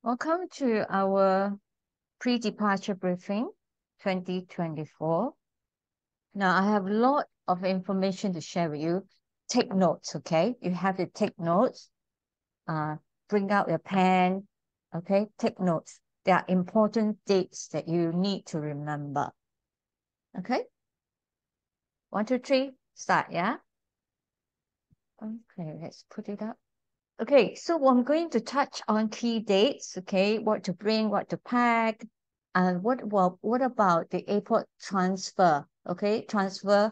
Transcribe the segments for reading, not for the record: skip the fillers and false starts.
Welcome to our pre-departure briefing 2024. Now, I have a lot of information to share with you. Take notes, okay? You have to take notes. Bring out your pen, okay? Take notes. There are important dates that you need to remember. Okay? 1, 2, 3, start, yeah? Okay, let's put it up. Okay, so I'm going to touch on key dates, okay? What to bring, what to pack, and what about the airport transfer, okay? Transfer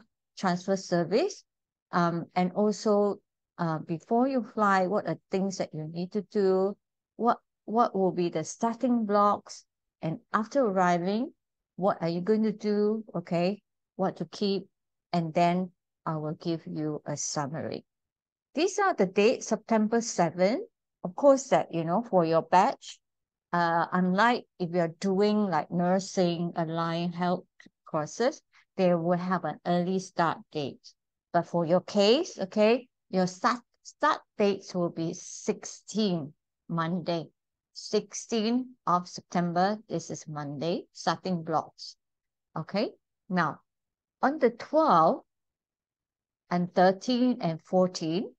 service. And also before you fly, what are things that you need to do? What will be the starting blocks? And after arriving, what are you going to do? Okay, what to keep, and then I will give you a summary. These are the dates, September 7. Of course, that, for your batch, unlike if you're doing like nursing, allied health courses, they will have an early start date. But for your case, okay, your start dates will be 16, Monday. 16 of September, this is Monday, starting blocks. Okay, now on the 12th and 13 and 14,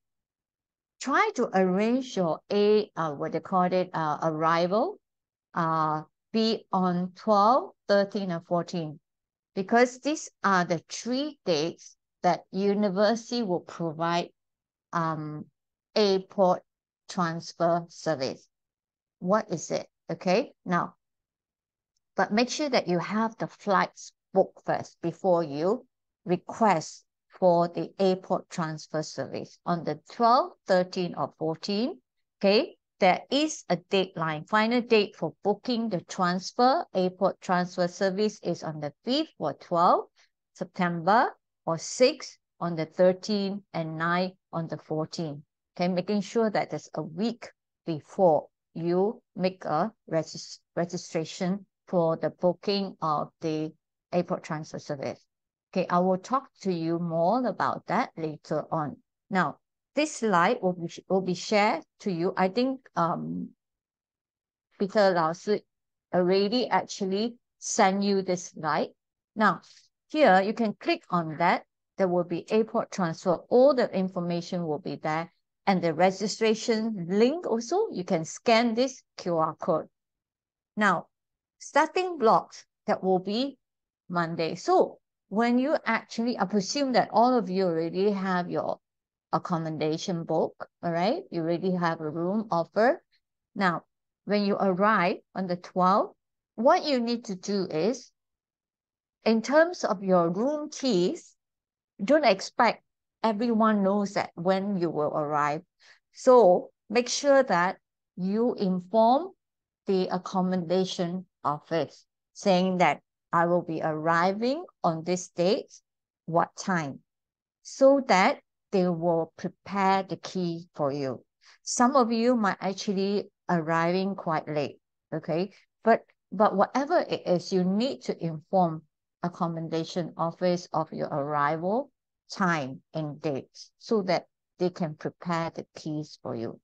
try to arrange your arrival be on 12, 13, and 14, because these are the 3 dates that university will provide airport transfer service. What is it? Okay, now, but make sure that you have the flights booked first before you request for the airport transfer service. On the 12th, 13th, or 14th, okay, there is a deadline. Final date for booking the airport transfer service is on the 5th or 12th September, or 6th on the 13th, and 9th on the 14th. Okay, making sure that there's a week before you make a registration for the booking of the airport transfer service. Okay, I will talk to you more about that later on. Now, this slide will be shared to you. I think Peter Lao Shi already actually sent you this slide. Now, here you can click on that. There will be airport transfer. All the information will be there. And the registration link also, you can scan this QR code. Now, starting blocks, that will be Monday. So when you actually, I presume that all of you already have your accommodation book, all right? You already have a room offer. Now, when you arrive on the 12th, what you need to do is, in terms of your room keys, don't expect everyone knows that when you will arrive. So make sure that you inform the accommodation office saying that I will be arriving on this date, what time, so that they will prepare the key for you. Some of you might actually arriving quite late, okay? But whatever it is, you need to inform accommodation office of your arrival time and dates so that they can prepare the keys for you.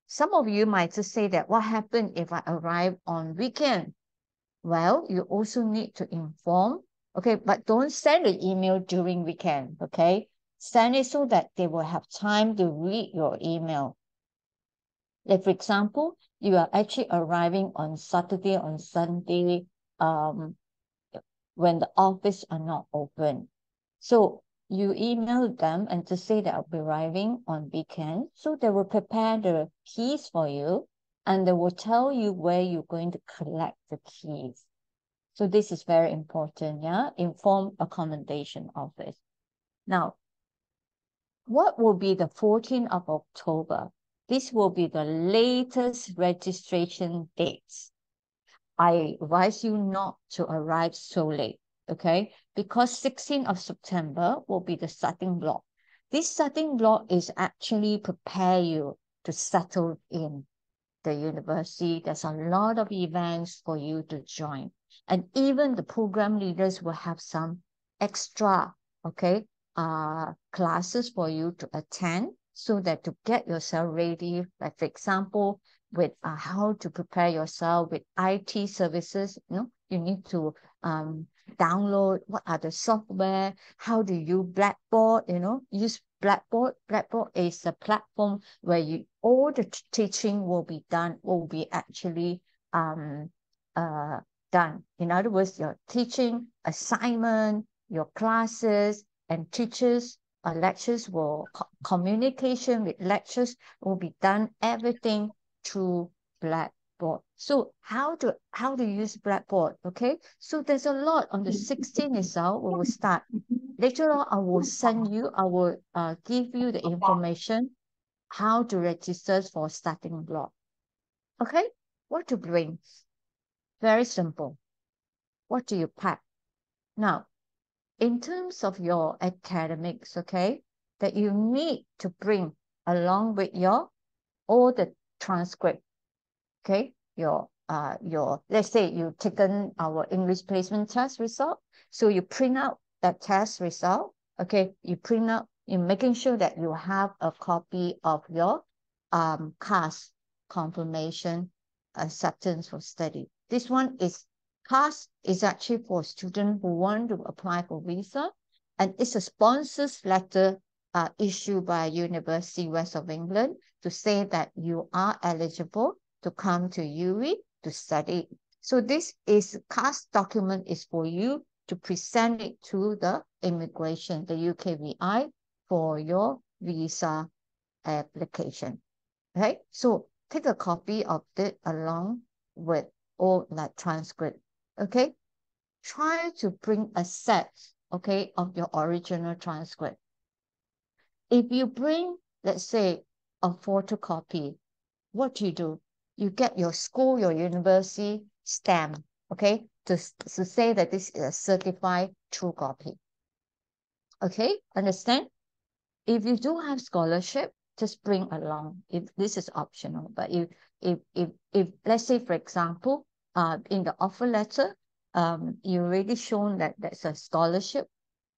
Some of you might just say that, what happened if I arrive on weekend? Well, you also need to inform, okay, but don't send an email during weekend, okay? Send it so that they will have time to read your email. Like, for example, you are actually arriving on Saturday, on Sunday, when the office are not open. So you email them and just say that I'll be arriving on weekend. So they will prepare the keys for you, and they will tell you where you're going to collect the keys. So this is very important, yeah? Inform accommodation office. Now, what will be the 14th of October? This will be the latest registration dates. I advise you not to arrive so late, okay? Because 16th of September will be the starting block. This starting block is actually prepare you to settle in the university. There's a lot of events for you to join. And even the program leaders will have some extra, okay, classes for you to attend so that to get yourself ready. Like, for example, with how to prepare yourself with IT services. You need to download what are the software, how do you Blackboard, use Blackboard. Blackboard is a platform where all the teaching will be actually done. In other words, your teaching assignment, your classes and teachers lectures will communication with lectures will be done everything through Blackboard. So how to use Blackboard? Okay, so there's a lot on the 16th itself. We will start. Later on, I will give you the information how to register for starting block. Okay, what to bring? Very simple. What do you pack? Now, in terms of your academics, okay, that you need to bring along with all the transcript, okay, your let's say you've taken our English placement test result, so you print out that test result, okay, you print out, you're making sure that you have a copy of your CAS confirmation acceptance for study. This one is CAS is actually for students who want to apply for visa, and it's a sponsor's letter issued by University West of England to say that you are eligible to come to UWE to study. So this CAS document is for you to present it to the immigration, the UKVI, for your visa application. Right? So take a copy of it along with all that transcript. Okay? Try to bring a set, okay, of your original transcript. If you bring, let's say, a photocopy, what do? You get your school, your university stamp, okay, to say that this is a certified true copy. Okay, understand? If you do have scholarship, just bring along. If this is optional, but if let's say, for example, in the offer letter, you already shown that there's a scholarship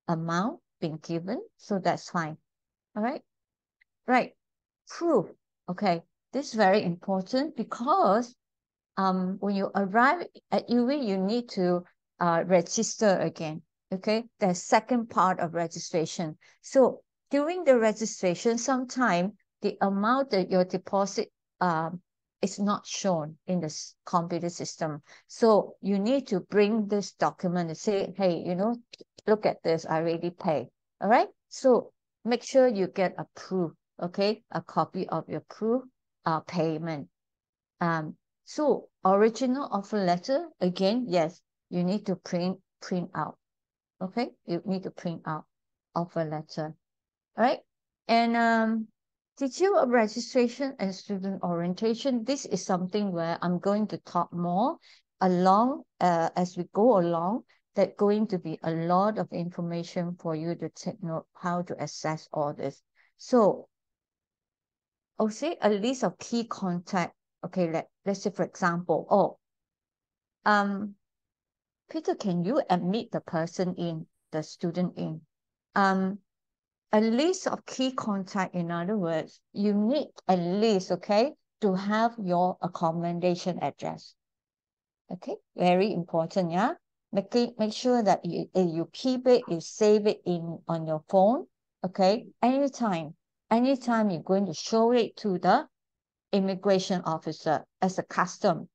amount being given, so that's fine. All right, right. Proof. Okay, this is very important because when you arrive at UWE, you need to register again. Okay, the second part of registration. So during the registration, sometime the amount that your deposit is not shown in the computer system. So you need to bring this document and say, hey, look at this, I already paid. All right. So make sure you get a proof. Okay, a copy of your proof payment. So original offer letter, again, yes, you need to print out. Okay, you need to print out offer letter. All right. And detail of registration and student orientation. This is something where I'm going to talk more along as we go along. That going to be a lot of information for you to take note how to assess all this. So I'll say a list of key contact. Okay, let's say for example, Peter, can you admit the person in, the student in? A list of key contact, in other words, you need at least, okay, to have your accommodation address. Okay, very important, yeah? Make sure that you keep it, you save it on your phone, okay? Anytime you're going to show it to the immigration officer as a custom.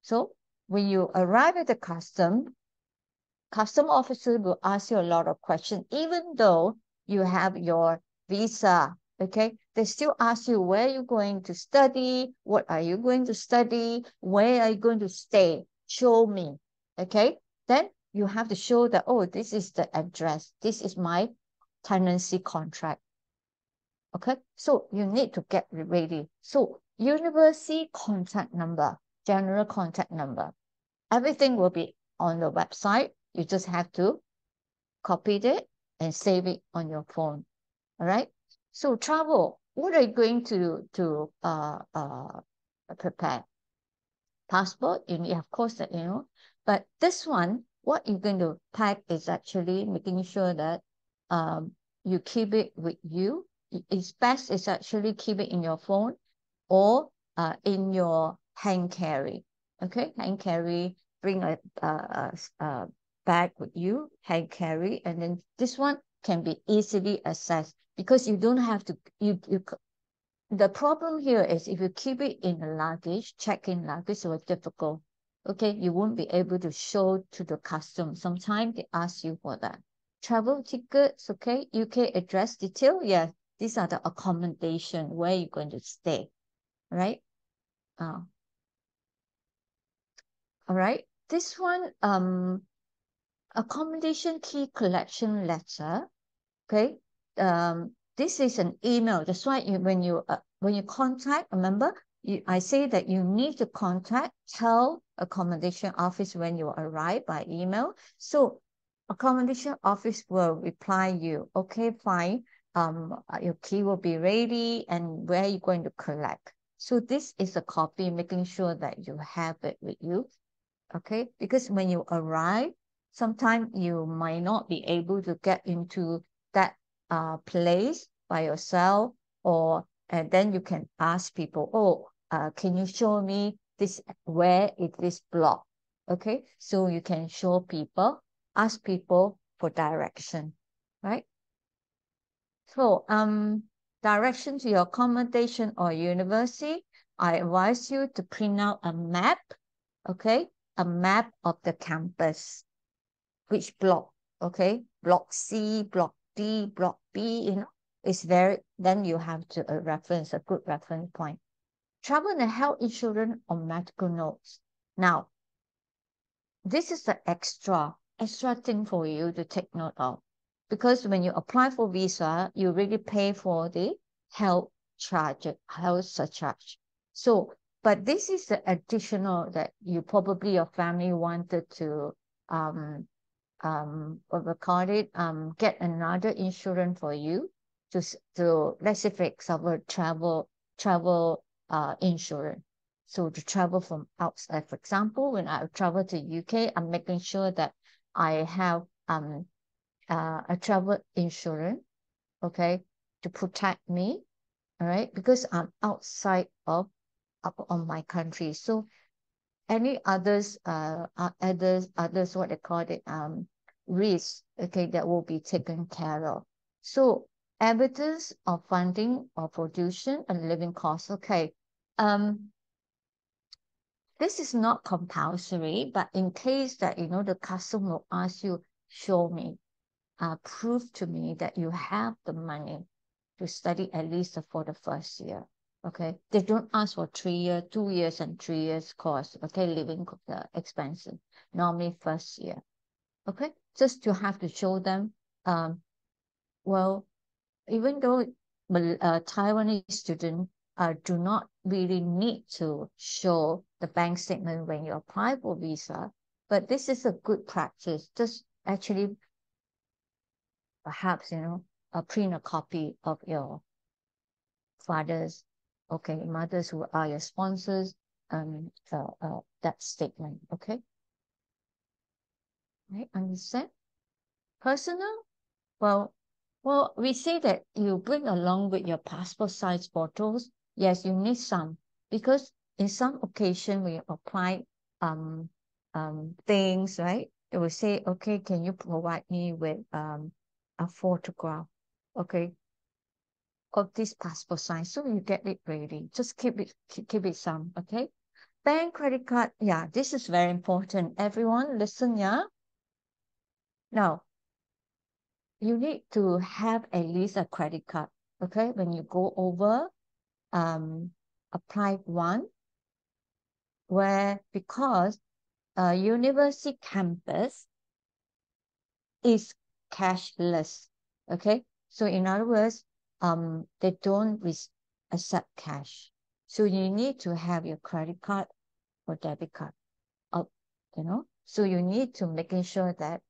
So when you arrive at the custom officer will ask you a lot of questions, even though you have your visa, okay? They still ask you where you're going to study, what are you going to study, where are you going to stay, show me, okay? Then you have to show that, oh, this is the address, this is my tenancy contract, okay? So you need to get ready. So university contact number, general contact number, everything will be on the website. You just have to copy it and save it on your phone. All right. So travel, what are you going to prepare? Passport, you need, of course, that But this one, what you're going to pack is actually making sure that you keep it with you. It's best is actually keep it in your phone, or in your hand carry. Okay, hand carry, bring a bag with you, hand carry, and then this one can be easily accessed because you don't have to, the problem here is if you keep it in the luggage, check-in luggage, so it's difficult. Okay, you won't be able to show to the customs. Sometimes they ask you for that. Travel tickets, okay, UK address detail, yeah, these are the accommodation where you're going to stay, right? Uh, all right. This one, accommodation key collection letter, okay. This is an email. That's why when you contact, remember, I say that you need to tell accommodation office when you arrive by email. So accommodation office will reply you, okay, fine. Your key will be ready and where are you going to collect? So this is a copy, making sure that you have it with you. Okay, because when you arrive, sometimes you might not be able to get into that place by yourself, or and then you can ask people, oh, can you show me this, where is this block? Okay, so you can show people, ask people for direction, right? So direction to your accommodation or university, I advise you to print out a map, okay, a map of the campus, which block, okay, block C, block D, block B, it's very, then you have to reference, a good reference point. Travel and health insurance or medical notes. Now, this is the extra thing for you to take note of, because when you apply for visa, you really pay for the health surcharge. So, but this is the additional that you probably, your family wanted to what we call it, get another insurance for you to let's say for example travel insurance. So to travel from outside, for example, when I travel to UK, I'm making sure that I have a travel insurance, okay, to protect me, all right, because I'm outside of my country. So any others what they call it, risks, okay, that will be taken care of. So evidence of funding or production and living costs, okay. This is not compulsory, but in case that the customer will ask you, show me, prove to me that you have the money to study at least for the first year. Okay, they don't ask for 3 years, 2 years, and 3 years course. Okay, living expenses. Normally first year. Okay, just to have to show them. Well, even though Taiwanese students do not really need to show the bank statement when you apply for visa, but this is a good practice. Just actually, perhaps print a copy of your fathers, okay, mothers who are your sponsors, that statement, okay? Right, understand? Personal, well, we say that you bring along with your passport size photos. Yes, you need some, because in some occasion when you apply things, right? They will say, okay, can you provide me with a photograph, okay, of this passport size, so you get it ready. Just keep it some, okay? Bank, credit card, yeah, this is very important. Everyone, listen, yeah. Now, you need to have at least a credit card, okay? When you go over, apply one, where because university campus is cashless, okay? So in other words, they don't accept cash. So you need to have your credit card or debit card, so you need to making sure that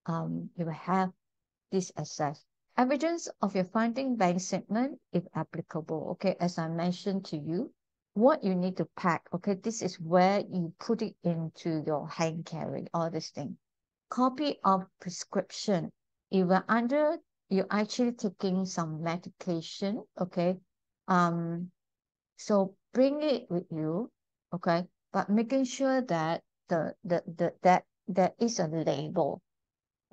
you have this access. Evidence of your funding, bank statement, if applicable. Okay, as I mentioned to you, what you need to pack. Okay, this is where you put it into your hand carry, all this thing. Copy of prescription. If you're actually taking some medication, okay, so bring it with you, okay, but making sure that that there is a label.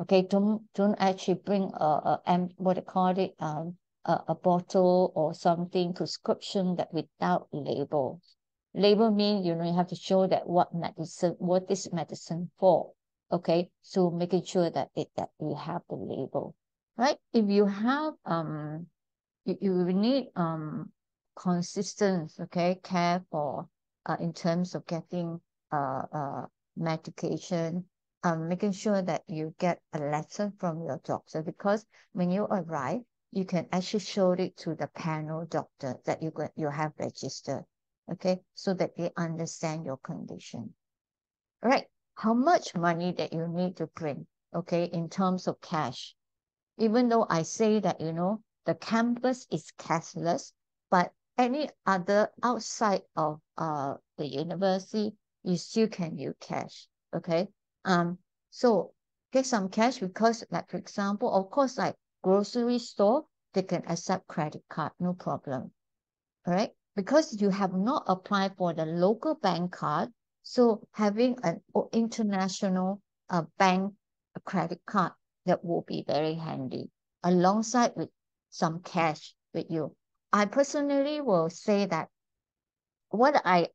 Okay, don't actually bring what I call it, a bottle or something, prescription, that without label. Label means, you have to show that what is medicine for. Okay, so making sure that you have the label, right? If you have you will need consistent, okay, care for in terms of getting medication, making sure that you get a letter from your doctor, because when you arrive, you can actually show it to the panel doctor that you have registered, okay, so that they understand your condition. All right, how much money that you need to bring, okay, in terms of cash. Even though I say that, the campus is cashless, but any other outside of the university, you still can use cash. Okay. So get some cash, because, like, for example, of course, like grocery store, they can accept credit card, no problem. All right. Because you have not applied for the local bank card, so having an international bank credit card, that will be very handy, alongside with some cash with you. I personally will say that what I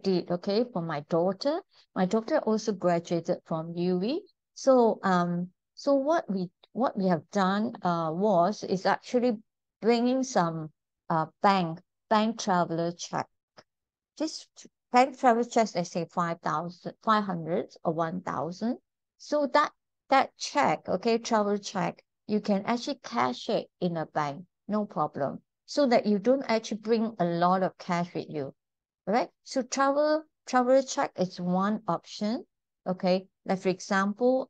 did, okay, for my daughter also graduated from UWE. So what we have done is actually bringing some bank traveler check. This bank travel check, let's say 5,000, 500 or 1,000. So that check, okay, travel check, you can actually cash it in a bank, no problem. So that you don't actually bring a lot of cash with you. Right? So travel check is one option. Okay. Like, for example,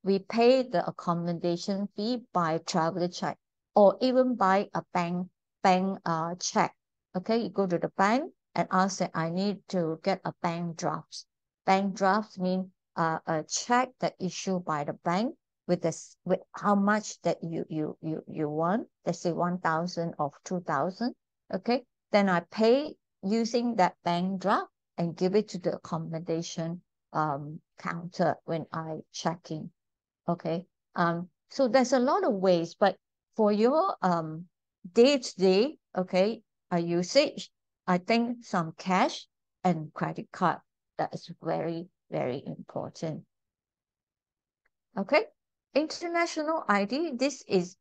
we pay the accommodation fee by travel check, or even by a bank check. Okay, you go to the bank and ask that I need to get a bank draft. Bank drafts mean a check that issued by the bank with with how much that you want. Let's say 1,000 or 2,000. Okay, then I pay using that bank draft and give it to the accommodation counter when I check in. Okay. So there's a lot of ways, but for your day-to-day, okay, usage, I think some cash and credit card, that is very, very important. Okay. International ID, this is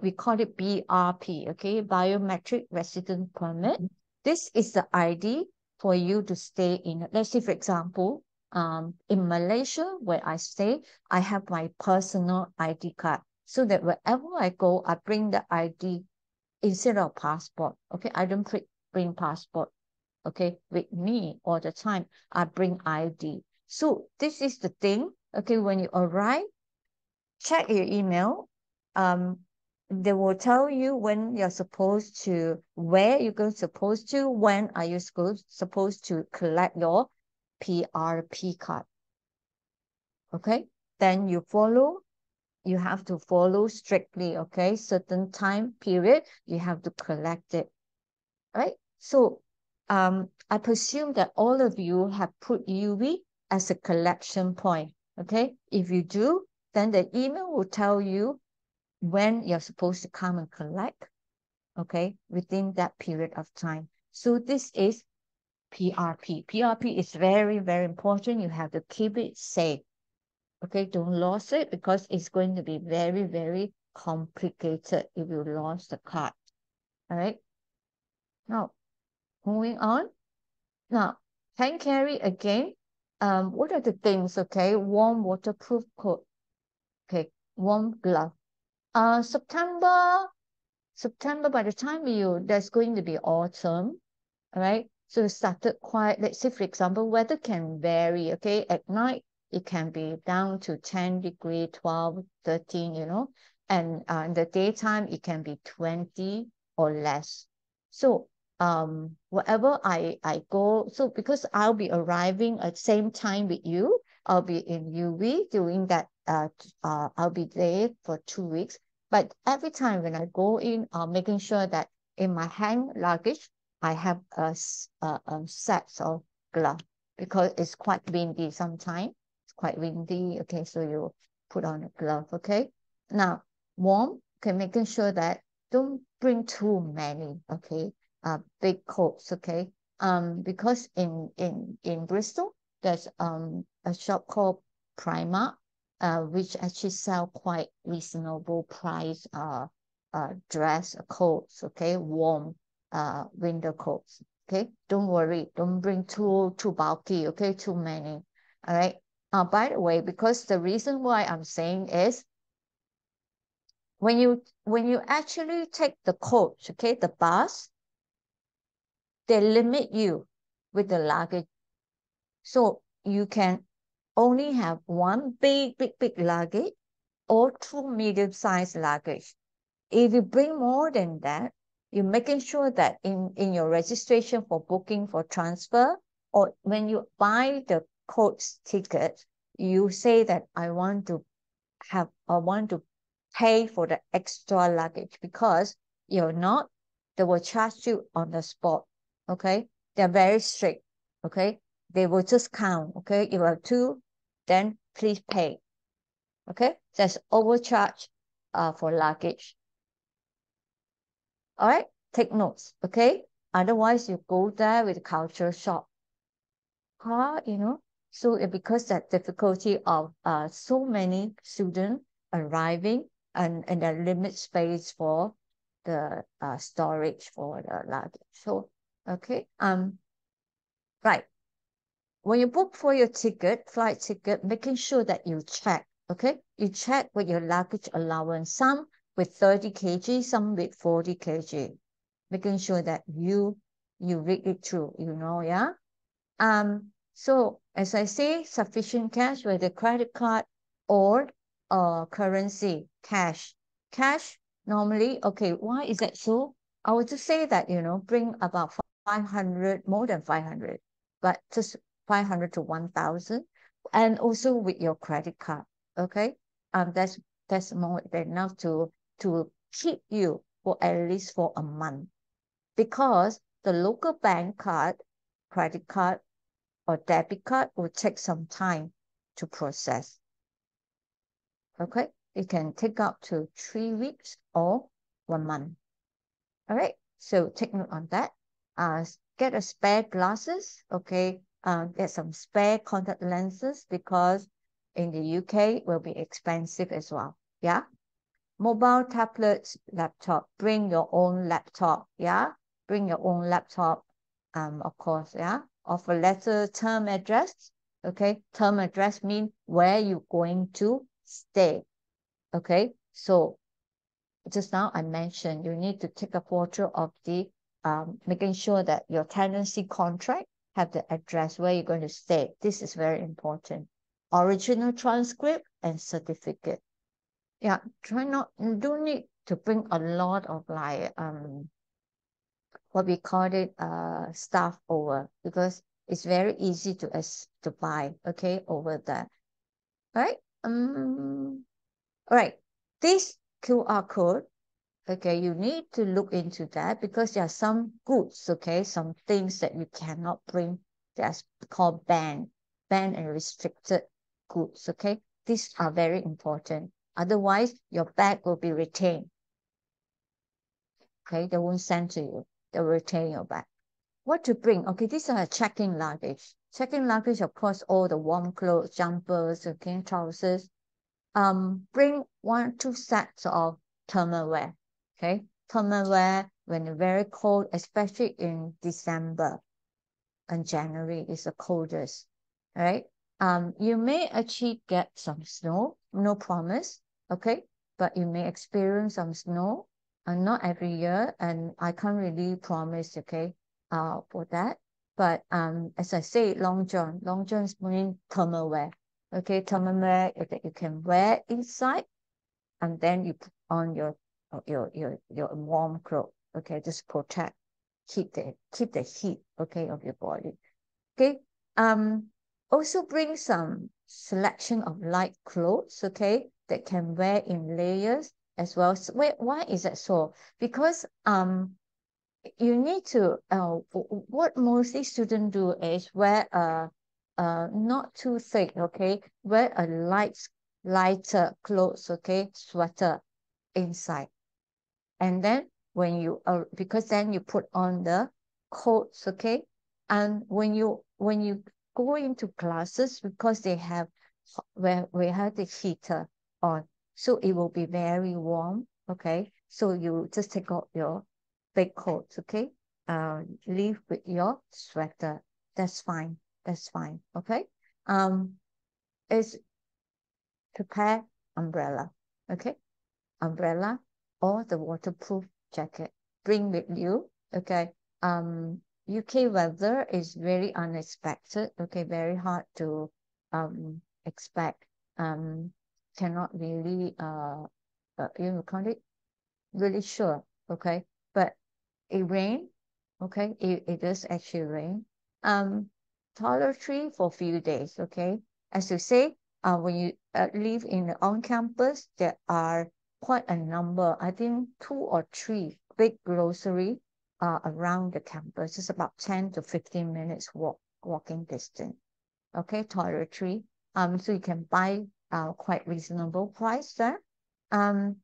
we call it BRP, okay, biometric resident permit. This is the ID for you to stay in. Let's say, for example, in Malaysia, where I stay, I have my personal ID card, so that wherever I go, I bring the ID instead of passport. Okay, I don't bring passport, okay, with me all the time. I bring ID. So this is the thing. Okay, when you arrive, check your email. They will tell you when you're supposed to, where you're supposed to, when are you supposed to collect your PRP card. Okay, then you have to follow strictly. Okay, certain time period, you have to collect it. Right? So, I presume that all of you have put UWE as a collection point. Okay, if you do, then the email will tell you when you're supposed to come and collect, okay, within that period of time. So this is PRP. PRP is very, very important. You have to keep it safe. Okay, don't lose it, because it's going to be very, very complicated if you lost the card. All right. Now, moving on. Now, hand carry again. What are the things? Okay, warm waterproof coat. Okay, warm glove. September, by the time there's going to be autumn, all right? So it started quite, let's say, for example, weather can vary, okay? At night, it can be down to 10 degree, 12, 13, and in the daytime, it can be 20 or less. So wherever I go, so because I'll be arriving at the same time with you, I'll be in UWE during that, I'll be there for 2 weeks. But every time when I go in, I'm making sure that in my hand luggage, I have a set of glove because it's quite windy sometimes. It's quite windy. Okay, so you put on a glove. Okay. Now, warm. Okay, making sure that don't bring too many. Okay, big coats. Okay. Because in Bristol, there's a shop called Primark, which actually sell quite reasonable price dress coats. Okay, warm winter coats. Okay, don't worry, don't bring too bulky. Okay, too many. All right. By the way, because the reason why I'm saying is when you actually take the coach, okay, the bus, they limit you with the luggage, so you can only have one big luggage or two medium-sized luggage. If you bring more than that, you're making sure that in your registration for booking for transfer, or when you buy the coach ticket, you say that I want to pay for the extra luggage, because you're not, they will charge you on the spot. Okay, they're very strict. Okay, they will just count. Okay, if you have two, then please pay. Okay, that's overcharge for luggage. All right, take notes. Okay, otherwise you go there with culture shock. So because that difficulty of so many students arriving and the limit space for the storage for the luggage. So okay, right. When you book for your ticket, flight ticket, making sure that you check. Okay, you check with your luggage allowance. Some with 30 kg, some with 40 kg. Making sure that you read it through. Yeah. So as I say, sufficient cash, whether credit card or currency, cash. Cash normally, okay, why is that so? I would just say that, bring about 500, more than 500, but just 500 to 1,000, and also with your credit card. Okay. That's more than enough to keep you for at least for a month, because the local bank card, credit card, or debit card will take some time to process. Okay, it can take up to 3 weeks or 1 month. All right, so take note on that. Get a spare glasses. Okay, get some spare contact lenses, because in the UK will be expensive as well. Yeah. Mobile, tablets, laptop. Bring your own laptop. Yeah, bring your own laptop. Of course. Yeah. Offer letter, term address. Okay, term address mean where you're going to stay. Okay, so just now I mentioned you need to take a photo of the making sure that your tenancy contract have the address where you're going to stay. This is very important. Original transcript and certificate. Yeah, don't need to bring a lot of like what we call it stuff over, because it's very easy to buy, okay, over there. All right. All right. This QR code, okay, you need to look into that, because there are some goods, okay, some things that you cannot bring. That's called banned and restricted goods, okay. These are very important. Otherwise, your bag will be retained. Okay, they won't send to you. They will retain your bag. What to bring? Okay, these are check-in luggage. Check-in luggage, of course, all the warm clothes, jumpers, okay, trousers. Bring 1-2 sets of thermal wear. Okay, thermal wear when it's very cold, especially in December and January is the coldest. Right? You may actually get some snow, no promise. Okay, but you may experience some snow, and not every year, and I can't really promise. Okay, for that. But as I say, long johns mean thermal wear. Okay, thermal wear that you can wear inside, and then you put on your warm clothes. Okay, just protect, keep the heat, okay, of your body. Okay. Also bring some selection of light clothes, okay, that can wear in layers as well. So why is that so? Because you need to, what mostly students do is wear not too thick, okay? Wear a lighter clothes, okay? Sweater inside. And then when you, because then you put on the coats, okay? And when you go into classes, because they have, where we have the heater on, so it will be very warm, okay? So you just take out your big coats, okay? Leave with your sweater. That's fine. That's fine. Okay. Is prepare umbrella. Okay. Umbrella or the waterproof jacket. Bring with you. Okay. UK weather is very unexpected. Okay. Very hard to expect. Cannot really can't it really sure. Okay. But it rain. Okay. It does actually rain. Toleratory for a few days. Okay. As you say, when you live in the on campus, there are quite a number, I think 2 or 3 big grocery around the campus. It's about 10 to 15 minutes walking distance. Okay, toiletry. So you can buy quite reasonable price there. Um,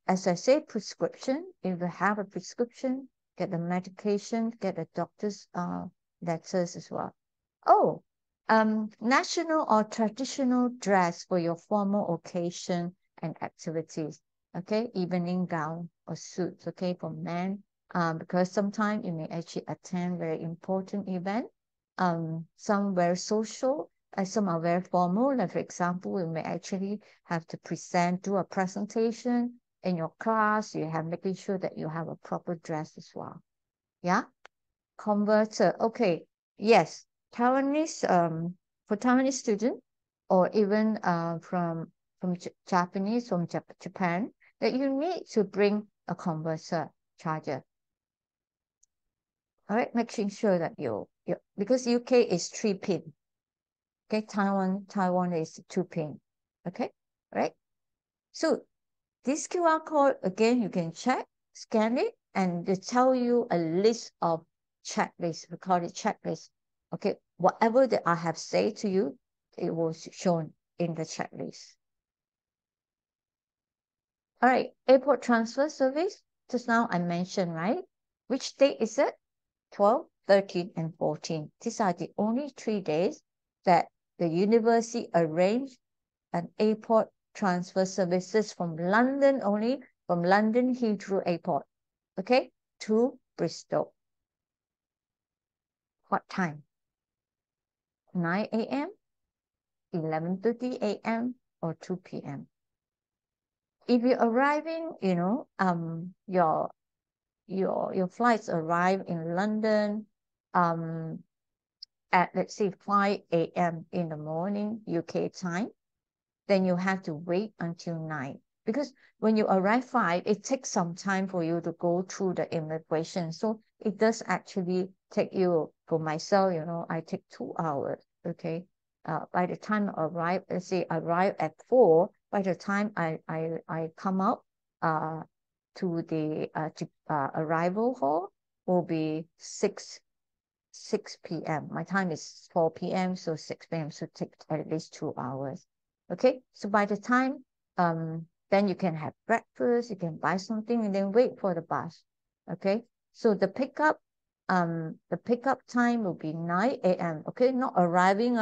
as I say, prescription. If you have a prescription, get the medication, get the doctor's letters as well. Oh, national or traditional dress for your formal occasion and activities. Okay, evening gown or suits. Okay, for men. Because sometimes you may actually attend very important event. Some very social, and some are very formal. Like for example, we may actually have to do a presentation in your class. You have making sure that you have a proper dress as well. Yeah, converter. Okay, yes, Taiwanese. For Taiwanese student, or even from Japanese from Japan, that you need to bring a converter charger. All right, making sure that you because UK is 3 pin. Okay, Taiwan is 2 pin. Okay, right? So this QR code again, you can check, scan it, and they tell you a list of checklist. We call it checklist. Okay, whatever that I have said to you, it was shown in the checklist. All right, airport transfer service. Just now I mentioned, right? Which date is it? 12, 13, and 14. These are the only 3 days that the university arranged an airport transfer services from London only, from London Heathrow Airport, okay, to Bristol. What time? 9 a.m., 11:30 a.m., or 2 p.m. If you're arriving, your flights arrive in London at, let's say, 5 a.m. in the morning UK time, then you have to wait until 9. Because when you arrive 5, it takes some time for you to go through the immigration. So it does actually take you, for myself, I take 2 hours, okay? By the time I arrive, let's say I arrive at 4, by the time I come up to the arrival hall will be 6 p.m. My time is 4 p.m. So 6 p.m. So take at least 2 hours. Okay. So by the time, then you can have breakfast, you can buy something and then wait for the bus. Okay. So the pickup time will be 9 a.m. Okay. Not arriving,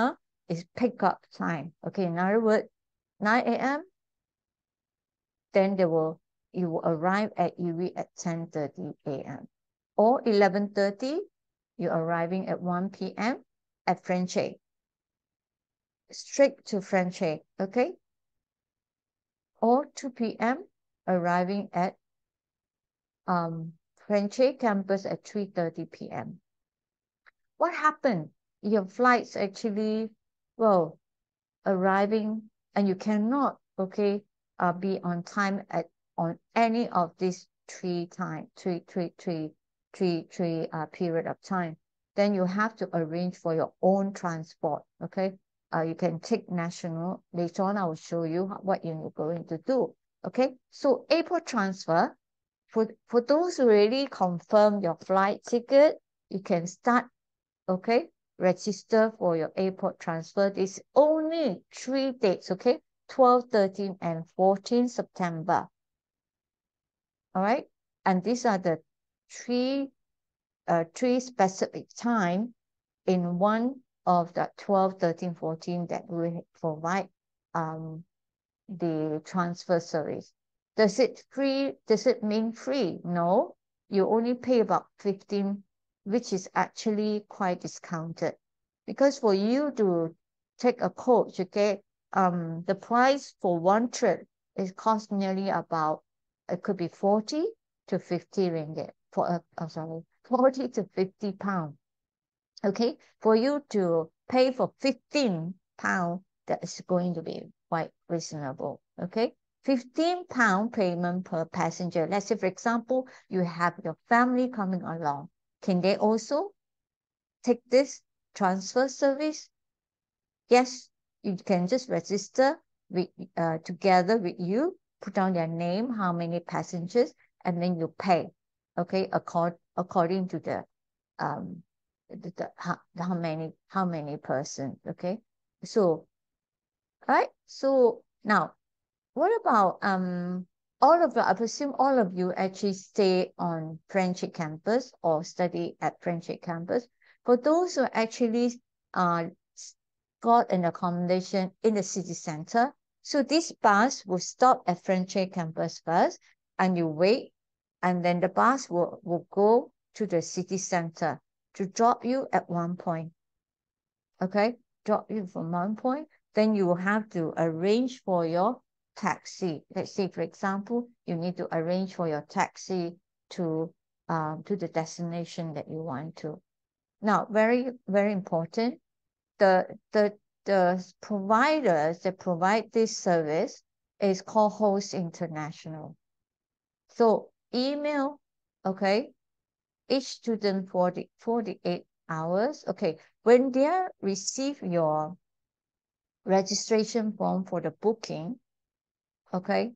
is pickup time. Okay. In other words, 9 a.m. Then you will arrive at UWE at 10:30 a.m. or 11:30. You're arriving at 1 p.m. at French. Straight to French, okay? Or 2 p.m. arriving at French campus at 3:30 p.m. What happened? Your flight's actually, well, arriving, and you cannot, okay, be on time on any of these period of time. Then you have to arrange for your own transport. Okay, you can take national. Later on, I will show you what you're going to do. Okay, so airport transfer. for those who already confirm your flight ticket, you can start, okay, register for your airport transfer. This only 3 dates, okay, 12, 13, and 14 September. All right, and these are the three specific time in one of the 12, 13, 14 that we provide the transfer service. Does it mean free? No, you only pay about 15, which is actually quite discounted. Because for you to take a coach, okay, the price for one trip is cost nearly about, it could be 40 to 50 ringgit for I'm sorry, 40 to 50 pounds. Okay, for you to pay for 15 pounds, that is going to be quite reasonable. Okay, 15 pound payment per passenger. Let's say, for example, you have your family coming along. Can they also take this transfer service? Yes, you can just register with together with you, put down their name, how many passengers, and then you pay. Okay, according to the how many person. Okay, so right, so now what about all of you, I presume all of you actually stay on Friendship campus or study at Friendship campus. For those who actually got an accommodation in the city center, so this bus will stop at Friendship campus first, and you wait, and then the bus will go to the city center to drop you at one point. Okay, drop you from one point, then you will have to arrange for your taxi. Let's say, for example, you need to arrange for your taxi to the destination that you want to. Now, very, very important, the providers that provide this service is called Host International. So email, okay, each student 48 hours. Okay, when they receive your registration form for the booking, okay,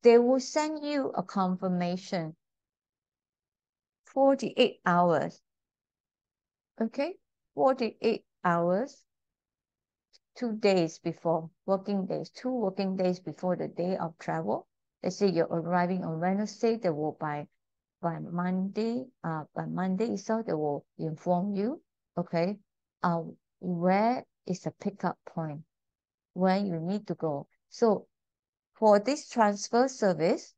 they will send you a confirmation 48 hours. Okay, 48 hours, 2 days before, working days, 2 working days before the day of travel. Let's say you're arriving on Wednesday, they will by Monday itself, they will inform you, okay, where is the pickup point, where you need to go. So for this transfer service,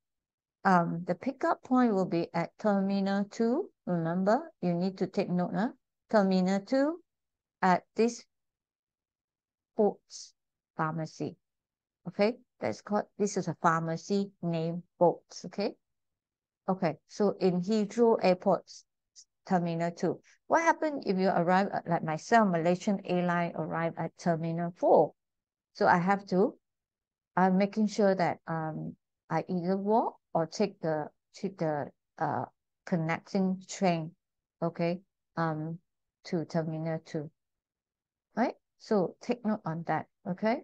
the pickup point will be at Terminal 2. Remember, you need to take note, Terminal 2 at this Boats Pharmacy. Okay, this is a pharmacy named Boats. Okay. Okay, so in Heathrow Airport's Terminal 2. What happens if you arrive, like myself, Malaysian Airline arrive at Terminal 4? So I'm making sure that I either walk or take the connecting train, okay, to Terminal 2. Right? So take note on that, okay?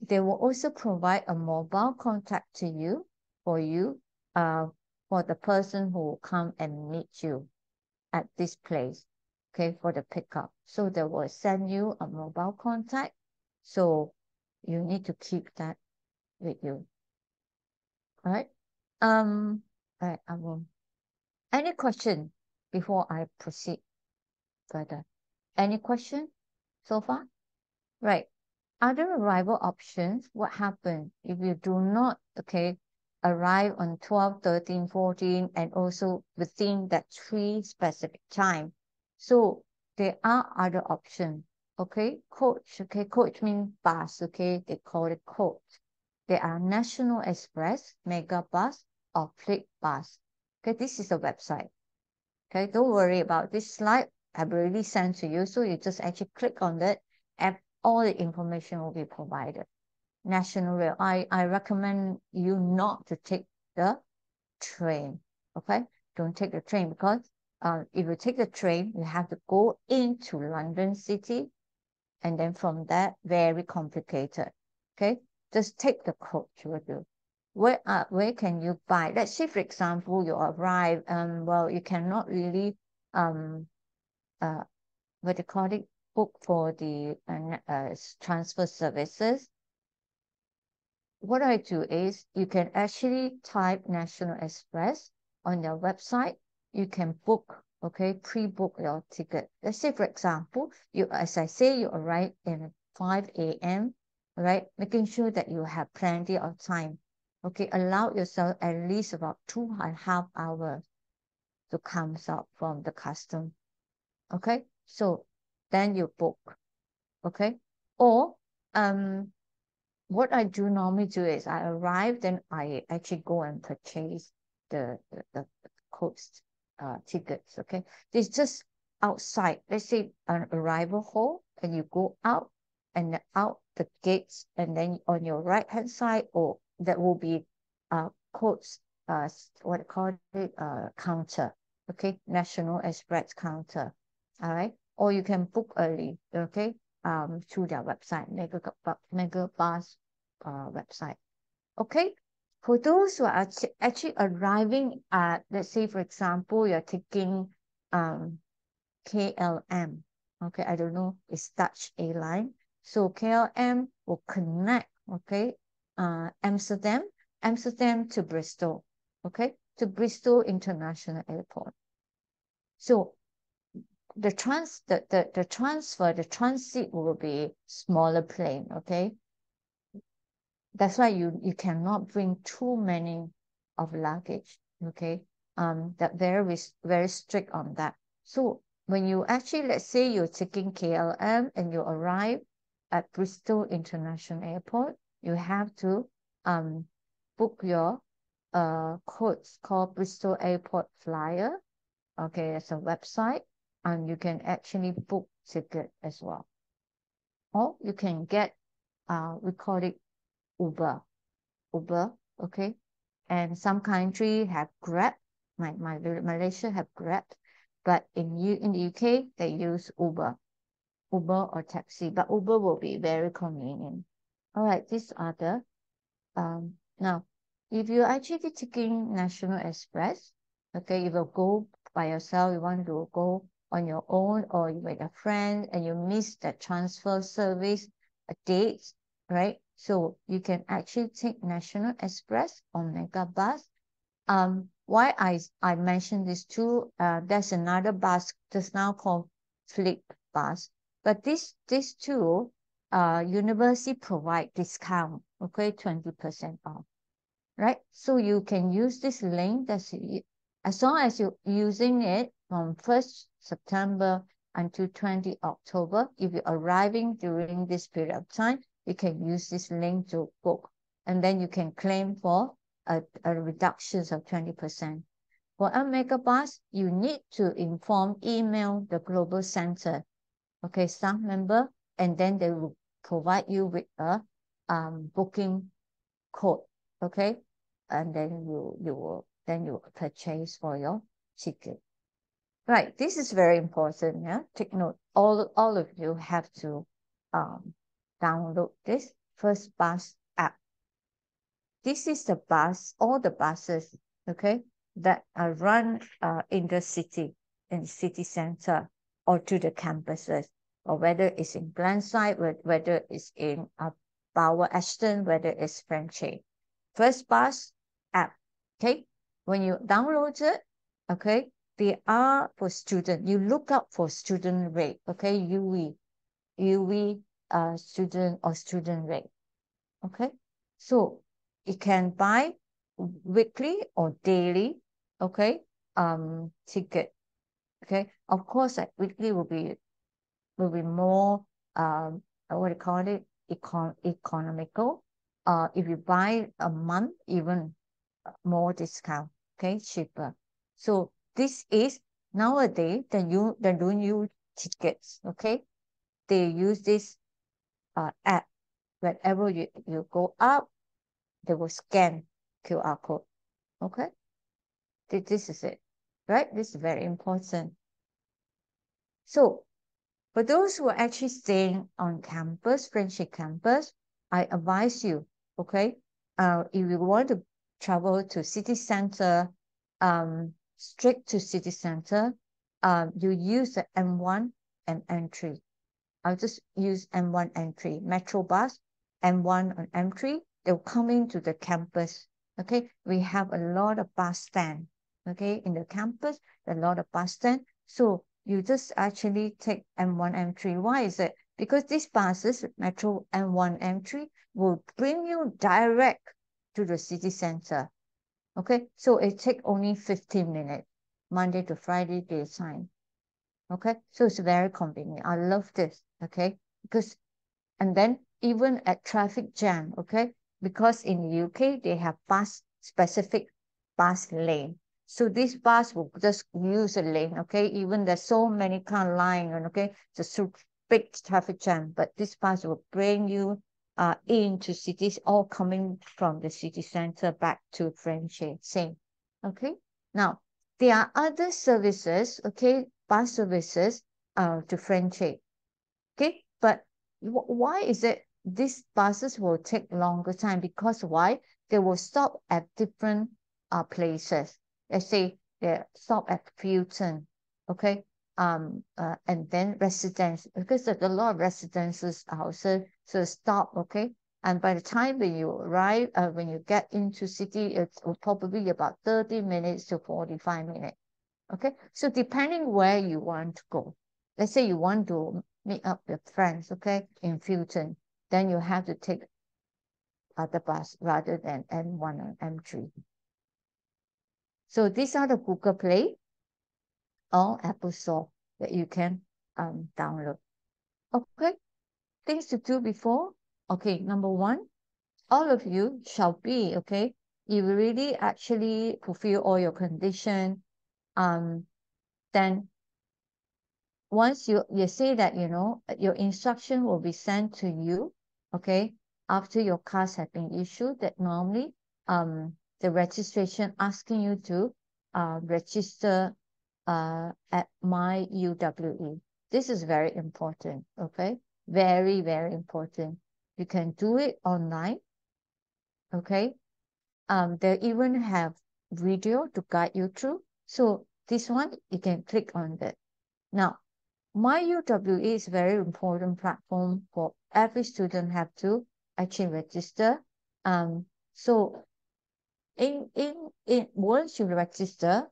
They will also provide a mobile contact to you for the person who will come and meet you at this place, okay, for the pickup. So they will send you a mobile contact. So you need to keep that with you. All right. All right, I will. Any question before I proceed further? Any question so far? Right. Other arrival options, what happens if you do not, okay, arrive on 12, 13, 14, and also within that 3 specific time? So there are other options, okay? Coach, okay, coach means bus, okay? They call it coach. There are National Express, Mega Bus, or Fleet Bus. Okay, this is a website. Okay, don't worry about this slide. I've already sent to you, so you just actually click on that and all the information will be provided. National Rail, I recommend you not to take the train, okay? Don't take the train because if you take the train, you have to go into London City, and then from that, very complicated, okay? Just take the coach with you. where can you buy? Let's say, for example, you arrive, well, you cannot really, what they call it, book for the transfer services. What I do is you can actually type National Express on their website. You can book, okay, pre-book your ticket. Let's say, for example, as I say, you arrive in 5 a.m., right? Making sure that you have plenty of time. Okay, allow yourself at least about 2.5 hours to come out from the custom. Okay, so then you book. Okay, or what I do normally do is I arrive, then I actually go and purchase the coach tickets. Okay, it's just outside. Let's say an arrival hall, and you go out and out the gates, and then on your right hand side, or that will be coach what I call it counter. Okay, National Express counter. All right, or you can book early. Okay, through their website, Megabus website. Okay, for those who are actually arriving at, let's say, for example, you're taking KLM. Okay, I don't know, it's Dutch airline. So KLM will connect, okay, Amsterdam to Bristol, okay, to Bristol International Airport. So the transit will be smaller plane, okay? That's why you cannot bring too many of luggage, okay? That very strict on that. So when you actually, let's say you're taking KLM and you arrive at Bristol International Airport, you have to book your codes called Bristol Airport Flyer. Okay, it's a website, and you can actually book ticket as well. Or you can get we call it Uber. Okay. And some country have Grab. Malaysia have Grab, but in the UK they use Uber or taxi. But Uber will be very convenient. All right, these are the now if you're actually taking National Express, okay, you will go by yourself, you want to go on your own, or you with a friend and you miss the transfer service dates, right? So you can actually take National Express or Megabus. Why I mentioned this too, there's another bus just now called Flip Bus. But these two university provide discount, okay, 20% off. Right? So you can use this link as long as you're using it from 1st September until 20 October. If you're arriving during this period of time, you can use this link to book, and then you can claim for a reduction of 20%. For a Megabus, you need to email the Global Center, okay, staff member, and then they will provide you with a booking code, okay, and then you will purchase for your ticket. Right, this is very important. Yeah, take note. All of you have to download this First Bus app. This is the bus, all the buses, okay, that are run in the city center, or to the campuses, or whether it's in Glenside, whether it's in Bower Ashton, whether it's Frenchy. First Bus app, okay? When you download it, okay, they are for student. You look up for student rate, okay? UWE student or student rate, okay? So you can buy weekly or daily, okay, ticket, okay? Of course, like weekly will be more what do you call it, economical. If you buy a month, even more discount, okay, cheaper. So this is nowadays the new tickets, okay. They use this app. Whenever you go up, they will scan QR code, okay. This is it, right? This is very important. So for those who are actually staying on campus, Friendship campus, I advise you, okay, if you want to travel to city center, straight to city center, you use the M1 and M3. I'll just use M1 M3 metro bus, M1 and M3. They'll come into the campus. Okay, we have a lot of bus stand. Okay, in the campus, a lot of bus stand. So you just actually take M1 M3. Why is it? Because these buses, metro M1 M3, will bring you direct to the city center. Okay, so it take only 15 minutes, Monday to Friday daytime. Okay, so it's very convenient. I love this. Okay, because and then even at traffic jam, okay, because in the UK they have specific bus lane. So this bus will just use a lane, okay, even there's so many car lying, and okay, it's a big traffic jam, but this bus will bring you into cities, all coming from the city center back to Franchise. Same. Okay. Now there are other services, okay, bus services to Franchise. Okay, but why is it these buses will take longer time? Because why? They will stop at different places. Let's say they stop at Fulton, okay, and then residence, because there's a lot of residences also, so stop, okay. And by the time when you arrive, when you get into city, it's probably about 30 minutes to 45 minutes. Okay, so depending where you want to go, let's say you want to meet up with friends, okay, in Fulton, then you have to take other bus rather than M1 or M3. So these are the Google Play or Apple Store that you can download. Okay, things to do before. Okay, number one, all of you shall be, okay, you really actually fulfill all your condition, then once you say that, you know, your instruction will be sent to you, okay, after your cards have been issued, that normally the registration asking you to register at my UWE. This is very important, okay, very, very important. You can do it online, okay. They even have video to guide you through. So this one, you can click on that. Now, my UWE is a very important platform for every student have to actually register. So once you register,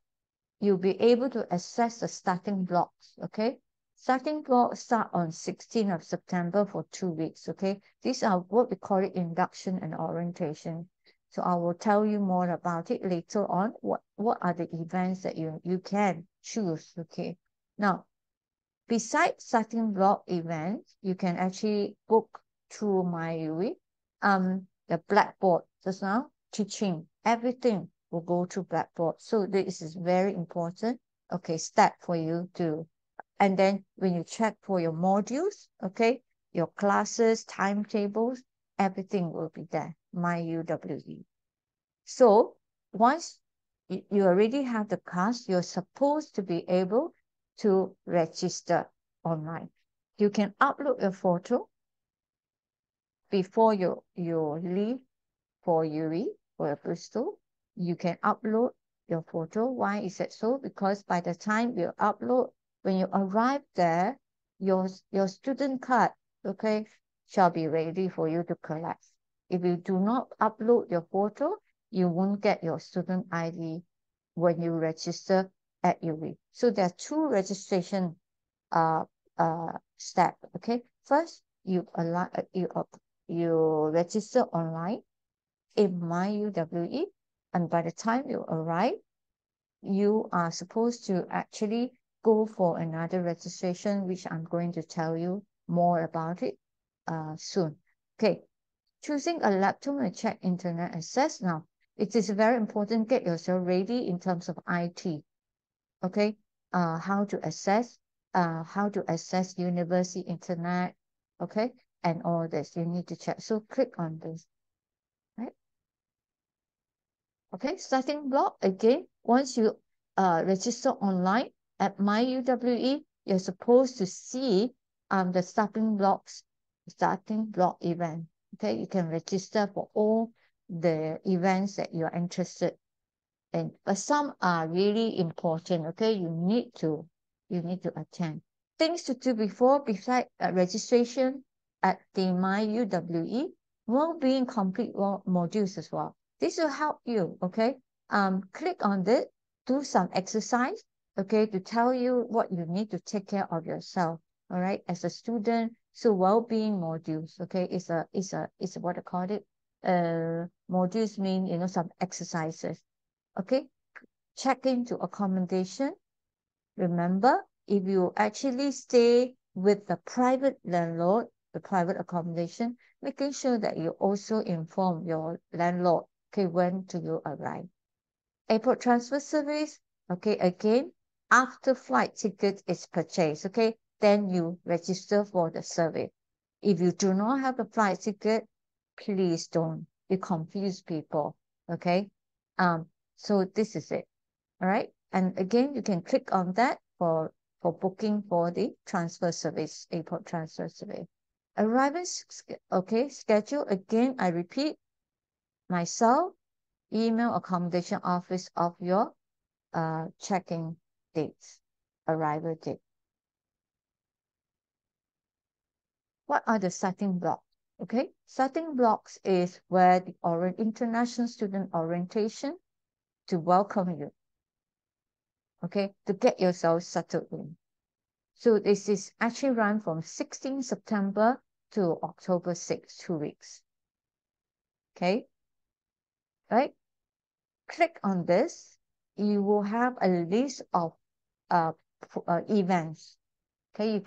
you'll be able to access the starting blocks. Okay, starting blocks start on 16th of September for 2 weeks. Okay, these are what we call it induction and orientation. So I will tell you more about it later on. What are the events that you can choose? Okay, now, besides starting block events, you can actually book through my UWE. The Blackboard just now teaching everything will go to Blackboard. So this is very important. Okay, step for you to, and then when you check for your modules, okay, your classes, timetables, everything will be there. My UWE. So once you already have the class, you're supposed to be able to register online. You can upload your photo before you leave for UWE or Bristol. You can upload your photo. Why is that so? Because by the time you upload, when you arrive there, your student card, okay, shall be ready for you to collect. If you do not upload your photo, you won't get your student ID when you register at UWE. So there are two registration step. Okay, first you register online in my UWE, and by the time you arrive, you are supposed to actually go for another registration, which I'm going to tell you more about it soon. Okay, choosing a laptop and check internet access. Now, it is very important, get yourself ready in terms of IT. Okay, how to access university internet, okay, and all this you need to check. So click on this, right? Okay, starting block again. Once you register online at my UWE, you're supposed to see the starting block event. Okay, you can register for all the events that you're interested in. But some are really important, okay? You need to attend. Things to do besides registration at the My UWE, well-being complete modules as well. This will help you, okay? Click on it, do some exercise, okay, to tell you what you need to take care of yourself, all right, as a student. So well-being modules, okay, is what I call it. Modules mean, you know, some exercises, okay. Check into accommodation. Remember, if you actually stay with the private landlord, the private accommodation, making sure that you also inform your landlord, okay, when do you arrive. Airport transfer service, okay, again, after flight ticket is purchased, okay, then you register for the service. If you do not have a flight ticket, please don't. You confuse people, okay? So this is it, all right? And again, you can click on that for booking for the transfer service, airport transfer service. Arrival, okay, schedule, again, I repeat, myself, email accommodation office of your checking dates, arrival date. What are the starting blocks? Okay, starting blocks is where the international student orientation to welcome you. Okay, to get yourself settled in. So this is actually run from 16 September to October 6, 2 weeks. Okay, right? Click on this. You will have a list of events. Okay,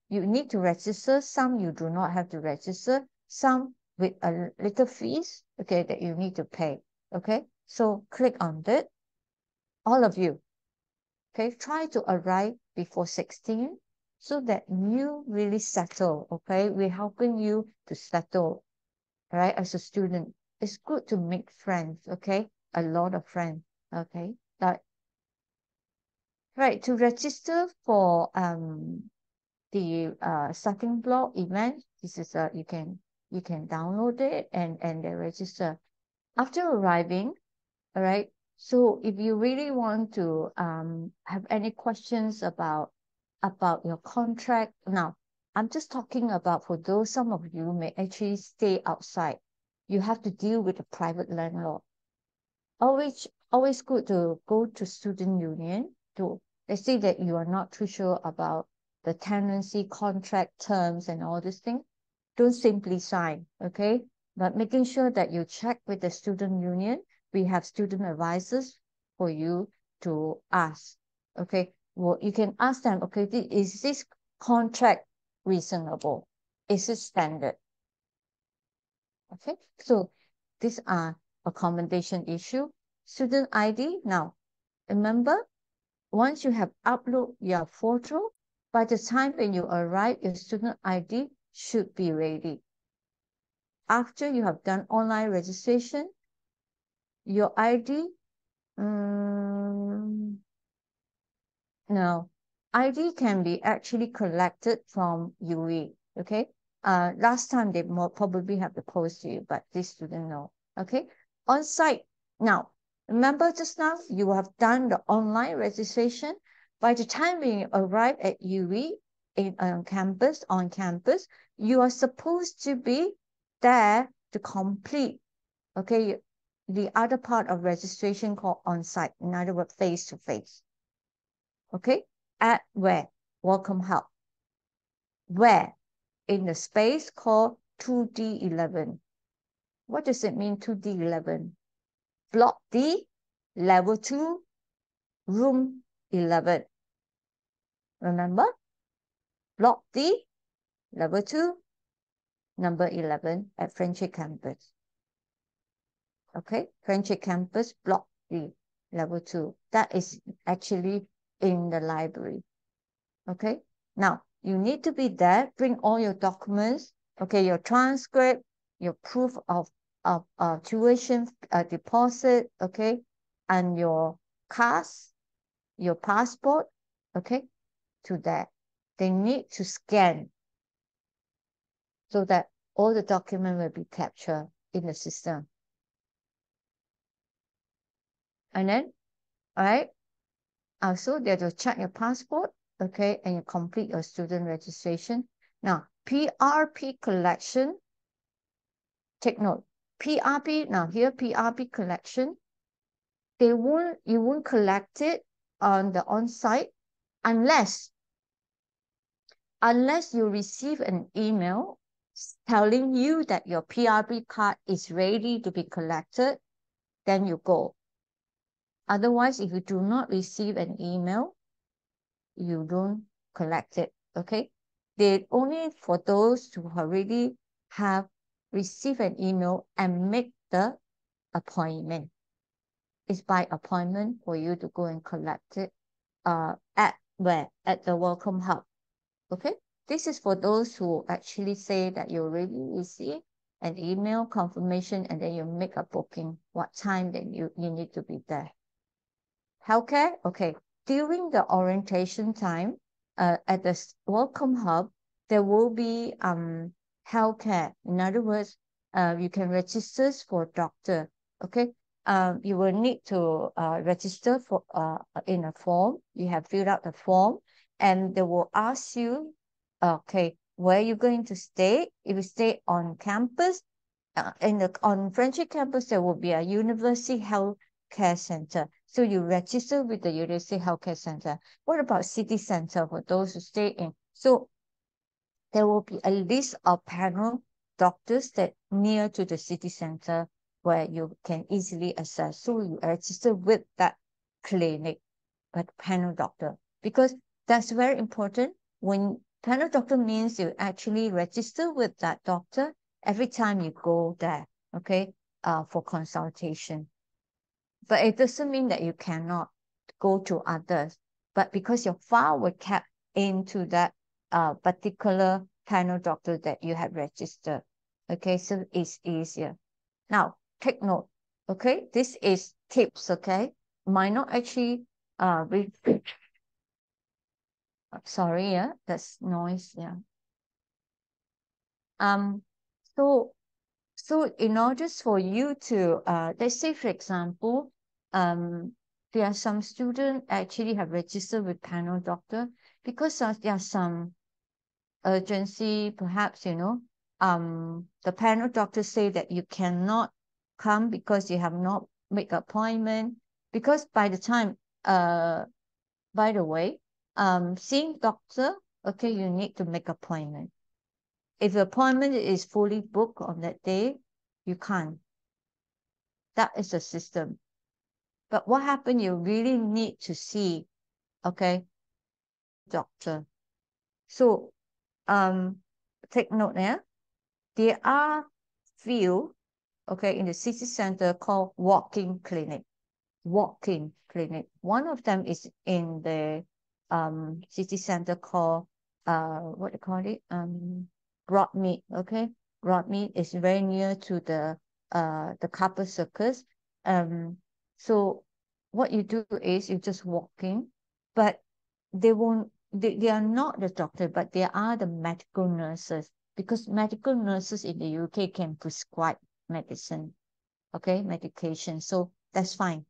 you need to register, some you do not have to register, some with a little fees, okay, that you need to pay. Okay, so click on that. All of you, okay, try to arrive before 16 so that you really settle. Okay, we're helping you to settle, right? As a student, it's good to make friends. Okay, a lot of friends. Okay, right, to register for the starting block event. This is you can download it and then register after arriving. All right, so if you really want to have any questions about your contract, now I'm just talking about for those, some of you may actually stay outside, you have to deal with a private landlord. Always good to go to student union to, let's say that you are not too sure about the tenancy contract terms and all this thing. Don't simply sign, okay? But making sure that you check with the student union. We have student advisors for you to ask, okay? Well, you can ask them, okay, is this contract reasonable? Is it standard? Okay, so these are accommodation issue. Student ID. Now, remember, once you have uploaded your photo, by the time when you arrive, your student ID should be ready. After you have done online registration, your ID, no, ID can be actually collected from UWE, okay? Last time they more probably have the post to you, but this student know, okay? On site, now, remember just now, you have done the online registration. By the time when you arrive at UWE on campus, you are supposed to be there to complete, okay, the other part of registration called on-site, in other words, face-to-face. Okay, at where? Welcome Hub. Where? In the space called 2D11. What does it mean, 2D11? Block D, level 2, room 11. Remember? Block D, level 2, number 11 at Friendship Campus. Okay, Friendship Campus, block D, level 2. That is actually in the library. Okay, now you need to be there, bring all your documents, okay, your transcript, your proof of tuition deposit, okay, and your cards, your passport, okay, to that. They need to scan so that all the document will be captured in the system. And then, all right, also they have to check your passport, okay, and you complete your student registration. Now, PRP collection, take note, PRP, now here PRP collection, you won't collect it on the on-site unless you receive an email telling you that your PRP card is ready to be collected, then you go. Otherwise, if you do not receive an email, you don't collect it, okay? They only for those who already have received an email and make the appointment. It's by appointment for you to go and collect it at where? At the Welcome Hub, okay? This is for those who actually say that you already received an email confirmation and then you make a booking, what time that you need to be there. Healthcare, okay. During the orientation time, at the Welcome Hub, there will be healthcare. In other words, you can register for doctor. Okay. You will need to register for in a form. You have filled out the form, and they will ask you, okay, where you're going to stay. If you stay on campus, on Friendship campus, there will be a University Health Care Center. So you register with the University Healthcare Center. What about City Center for those who stay in? So there will be a list of panel doctors that near to the city center where you can easily access. So you register with that clinic, but panel doctor, because that's very important. When panel doctor means you actually register with that doctor every time you go there, okay, for consultation. But it doesn't mean that you cannot go to others. But because your file was kept into that particular panel doctor that you have registered, okay, so it's easier. Now, take note, okay, this is tips, okay, might not actually sorry, yeah, that's noise, yeah. So in order for you to, let's say, for example, there are some students actually have registered with panel doctor because there are some urgency, perhaps, the panel doctor say that you cannot come because you have not made appointment. Because by the time, by the way, seeing doctor, okay, you need to make appointment. If the appointment is fully booked on that day, you can't. That is the system. But what happened, you really need to see, okay, doctor. So, take note there. There are few, okay, in the city center called walk-in clinic. Walk-in clinic. One of them is in the city center called what do you call it? Broadmead, okay? Broadmead is very near to the Couple Circus. So what you do is you just walk in, but they won't, they are not the doctor, but they are the medical nurses, because medical nurses in the UK can prescribe medicine, okay, medication. So that's fine.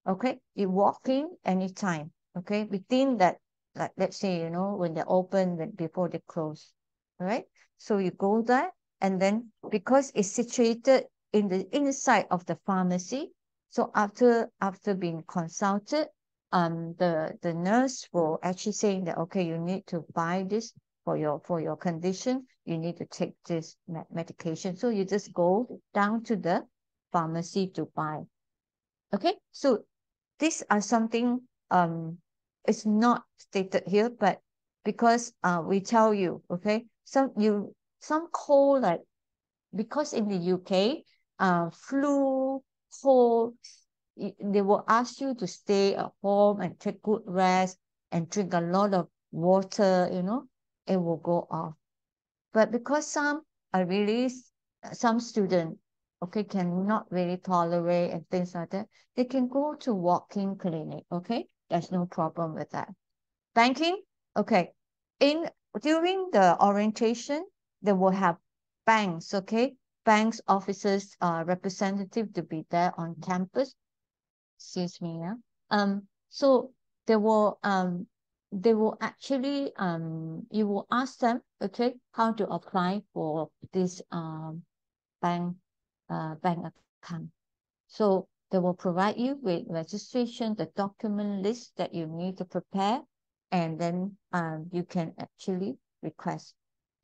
Okay, you walk in anytime, okay, within that, like let's say, when they're open, before they close. All right. So you go there, and then because it's situated in the inside of the pharmacy, so after being consulted, the nurse will actually saying that, okay, you need to buy this for your condition, you need to take this medication. So you just go down to the pharmacy to buy. Okay, so these are something, it's not stated here, but because we tell you, okay, some cold, like, because in the UK, flu, cold, they will ask you to stay at home and take good rest and drink a lot of water, it will go off. But because some are really, some students, okay, cannot really tolerate and things like that, they can go to walk-in clinic, okay? There's no problem with that. Banking, okay. During the orientation, they will have banks, okay? Banks officers, representative to be there on campus. excuse me, yeah. So they will actually you will ask them, okay, how to apply for this bank account. So they will provide you with registration, the document list that you need to prepare, and then you can actually request.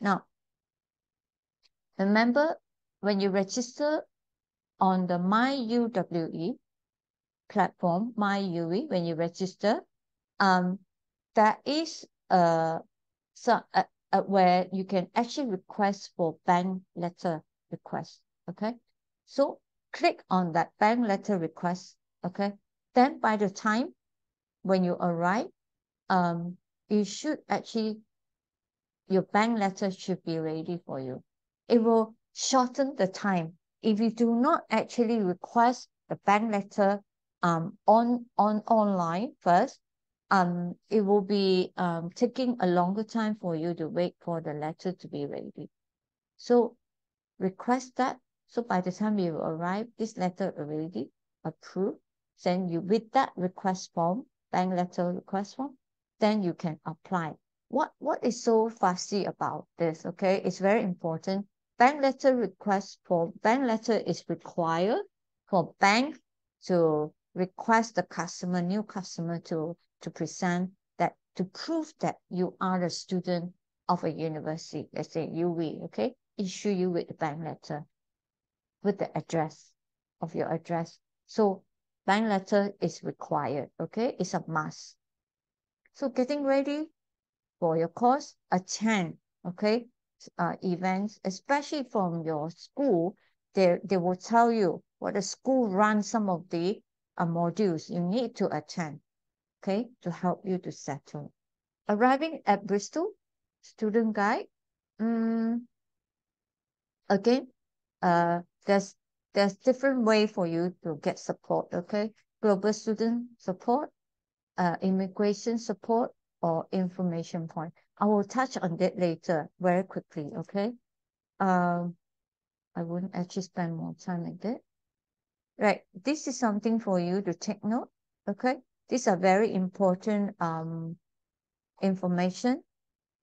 Now, remember when you register on the My UWE platform, My UWE, when you register, there is where you can actually request for bank letter request. Okay, so click on that bank letter request. Okay, then by the time when you arrive, you should actually, your bank letter should be ready for you. It will shorten the time. If you do not actually request the bank letter online first, it will be taking a longer time for you to wait for the letter to be ready. So request that. So by the time you arrive, this letter already approved. Then you with that request form, bank letter request form, then you can apply. What is so fussy about this? Okay, it's very important. Bank letter request for bank letter is required for bank to request the customer, new customer to present that, to prove that you are a student of a university, let's say UWE, okay, issue you with the bank letter with the address of your address. So bank letter is required, okay, it's a must. So getting ready for your course, attend, okay, events, especially from your school. They will tell you what the school runs, some of the modules you need to attend, okay, to help you to settle. Arriving at Bristol, student guide. Again, there's different way for you to get support. Okay, global student support, immigration support, or information point. I will touch on that later very quickly. Okay, I wouldn't actually spend more time like that. Right, this is something for you to take note. Okay, these are very important information.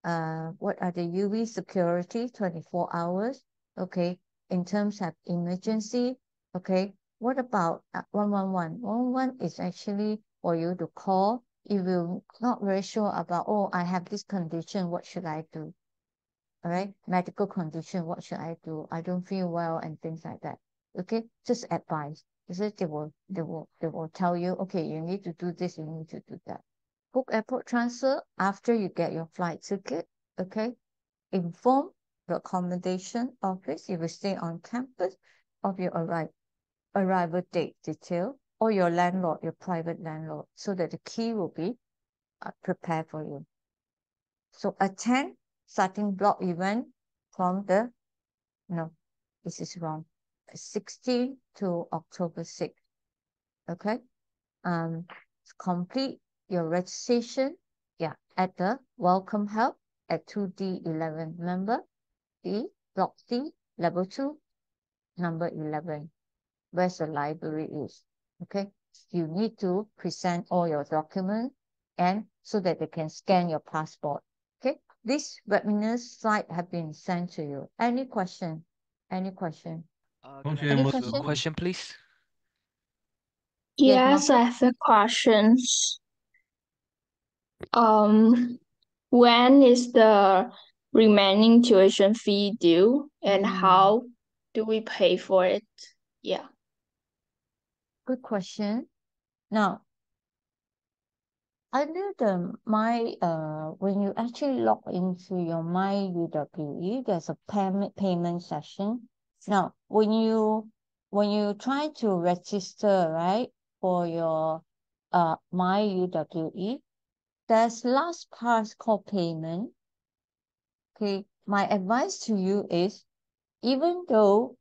What are the UWE security 24 hours? Okay, in terms of emergency. Okay, what about 111? 111 is actually for you to call if you're not very sure about, oh, I have this condition, what should I do? All right, medical condition, what should I do? I don't feel well and things like that. Okay, just advice. They will tell you, okay, you need to do this, you need to do that. Book airport transfer after you get your flight ticket. Okay, inform the accommodation office if you stay on campus of your arrival date detail, or your landlord, your private landlord, so that the key will be prepared for you. So attend starting block event from the, no, this is wrong, 16 to October 6th. Okay, complete your registration, yeah, at the welcome help at 2D11. Remember, D, block D, level 2, number 11, where's the library is. Okay, you need to present all your documents, and so that they can scan your passport. Okay, this webinar slide have been sent to you. Any question? Any question? Can I Any ask a question? question, please? Yes, Yes, I Margaret? have a question. When is the remaining tuition fee due, and how do we pay for it? Yeah. Good question. Now, under the when you actually log into your My UWE, there's a payment session. Now, when you try to register, right, for your My UWE, there's last part called payment. Okay, my advice to you is, even though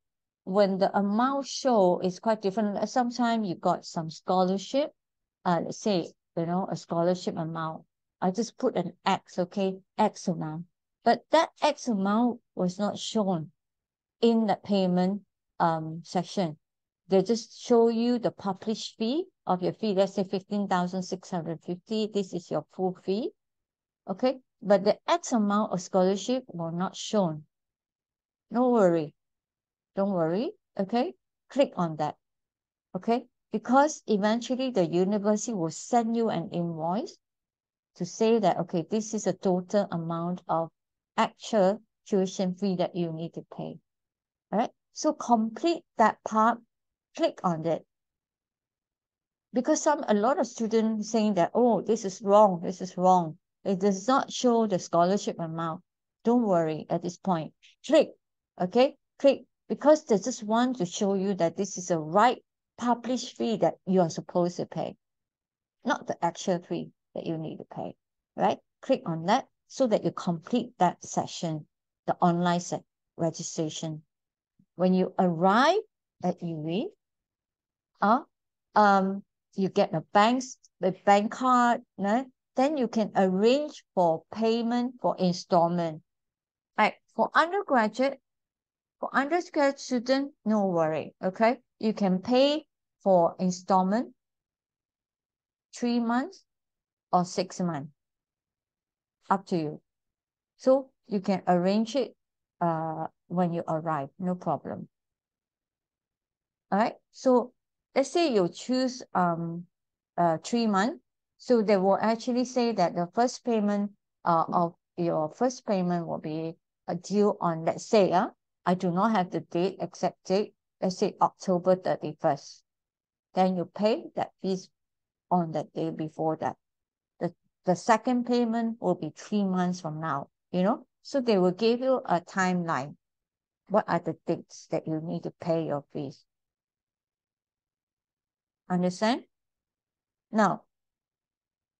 when the amount show is quite different, sometimes you got some scholarship, let's say, a scholarship amount. I just put an X, okay, X amount. But that X amount was not shown in the payment section. They just show you the published fee of your fee. Let's say 15,650. This is your full fee. Okay, but the X amount of scholarship will not shown. No worry. Don't worry. Okay, click on that. Okay, because eventually the university will send you an invoice to say that, okay, this is a total amount of actual tuition fee that you need to pay. All right, so complete that part, click on it. Because a lot of students saying that, oh, this is wrong, it does not show the scholarship amount. Don't worry at this point. Click, okay, click, because they just want to show you that this is a right published fee that you are supposed to pay, not the actual fee that you need to pay, right? Click on that so that you complete that session, the online registration. When you arrive at UWE, you get the bank card, né? Then you can arrange for payment for installment. Right? For undergraduate student, no worry. Okay, you can pay for installment 3 months or 6 months, up to you. So you can arrange it when you arrive, no problem. All right. So let's say you choose 3 months. So they will actually say that the first payment of your first payment will be due on, let's say, I do not have the date, exact date, let's say October 31st. Then you pay that fees on that day before that. The second payment will be 3 months from now, So they will give you a timeline. What are the dates that you need to pay your fees? Understand? Now,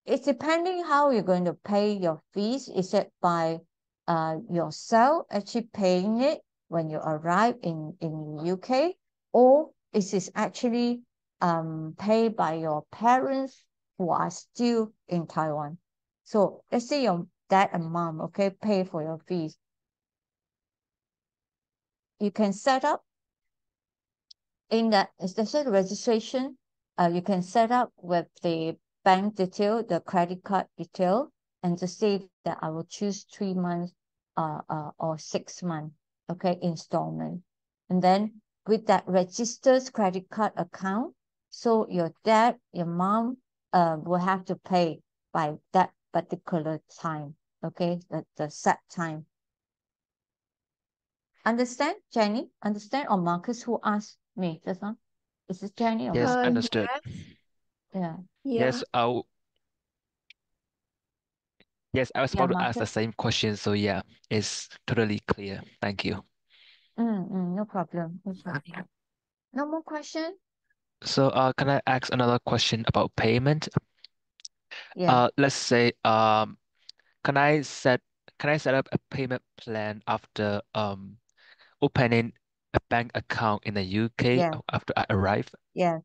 it's depending how you're going to pay your fees. Is it by yourself actually paying it when you arrive in UK, or is it actually paid by your parents who are still in Taiwan? So let's say your dad and mom, okay, pay for your fees. You can set up in that, especially the registration, you can set up with the bank detail, the credit card detail, and to say that I will choose 3 months or 6 months, okay, installment. And then with that registered credit card account, so your dad, your mom will have to pay by that particular time, okay, the set time. Understand, Jenny? Understand? Or Marcus, who asked me just now? Is it Jenny or Yes, Marcus? understood. Yeah. Yes, I was Yeah, about to ask the Marcus. same question, so yeah, it's totally clear. Thank you. No problem. No problem. No more question? So, can I ask another question about payment? Yeah. Let's say, can I set up a payment plan after opening a bank account in the UK Yeah. after I arrive? Yeah.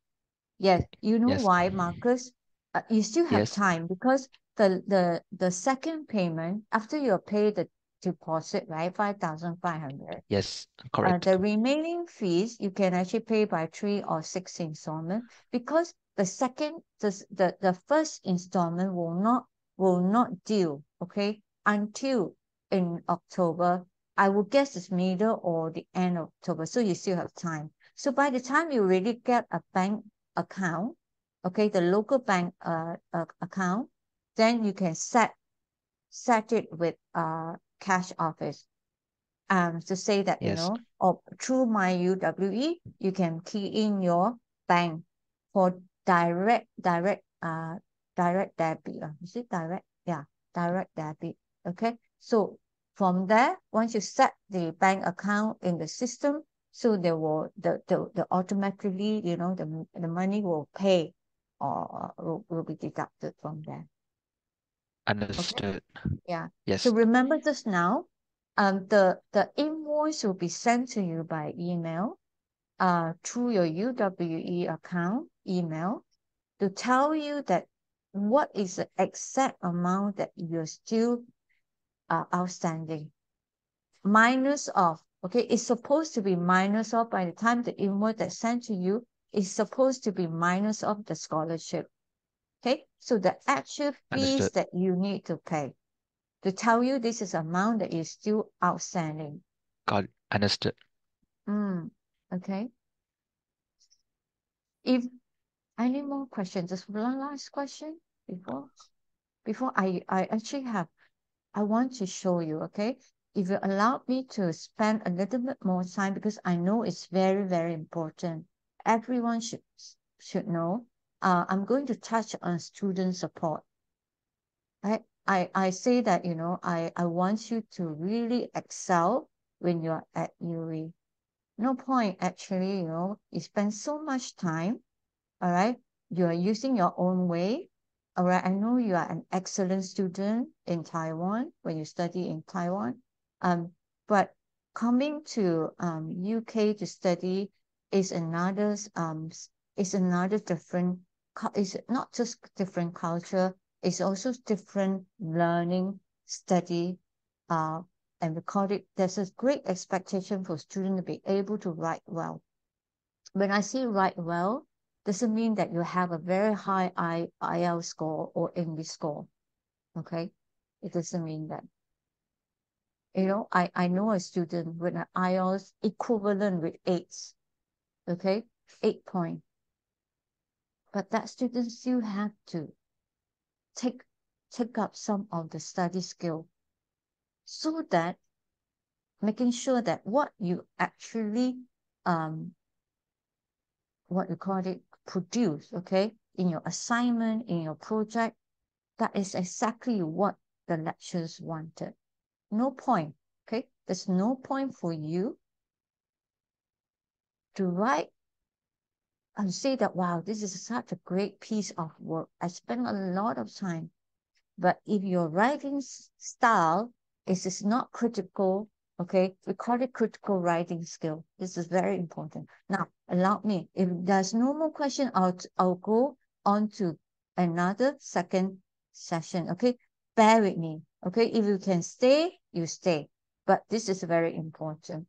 Yes. You know Yes, why, Marcus? You still have yes, time because the second payment after you pay the deposit, right? 5,500. yes, correct. The remaining fees you can actually pay by 3 or 6 installment, because the first installment will not due, okay, until in October. I would guess it's middle or the end of October, so you still have time. So by the time you really get a bank account, okay, the local bank account, then you can set it with cash office, to say that, Yes, or through my UWE, you can key in your bank for direct debit. Is it direct? Yeah, direct debit. Okay. So from there, once you set the bank account in the system, so they will the automatically, the money will pay or will be deducted from there. Okay. understood. Yeah. So Yes, remember just now, the invoice will be sent to you by email, through your UWE account email, to tell you that what is the exact amount that you're still outstanding. Minus off. Okay, it's supposed to be minus off by the time the invoice that's sent to you is supposed to be minus of the scholarship. Okay, so the actual fees Understood. that you need to pay to tell you this is amount that is still outstanding. Got it. Understood. Okay. If any more questions, just one last question before I actually have, I want to show you, okay? If you allow me to spend a little bit more time, because I know it's very, very important. Everyone should know. I'm going to touch on student support. Right? I say that, you know, I want you to really excel when you're at UWE. No point actually, you know, you spend so much time, all right? You are using your own way. All right. I know you are an excellent student in Taiwan when you study in Taiwan. But coming to UK to study is another different is not just different culture, it's also different learning, study, uh, and recording. There's a great expectation for students to be able to write well. When I say write well, doesn't mean that you have a very high IELTS score or English score. Okay? It doesn't mean that. You know, I know a student with an IELTS equivalent with 8. Okay? 8 point. But that student still have to take up some of the study skill so that making sure that what you actually what you call it produce, okay, in your assignment, in your project, that is exactly what the lecturers wanted. No point, okay? There's no point for you to write and say that, wow, this is such a great piece of work. I spent a lot of time. But if your writing style is not critical, okay, we call it critical writing skill. This is very important. Now, allow me, if there's no more question, I'll go on to another second session, okay? Bear with me, okay? If you can stay, you stay. But this is very important.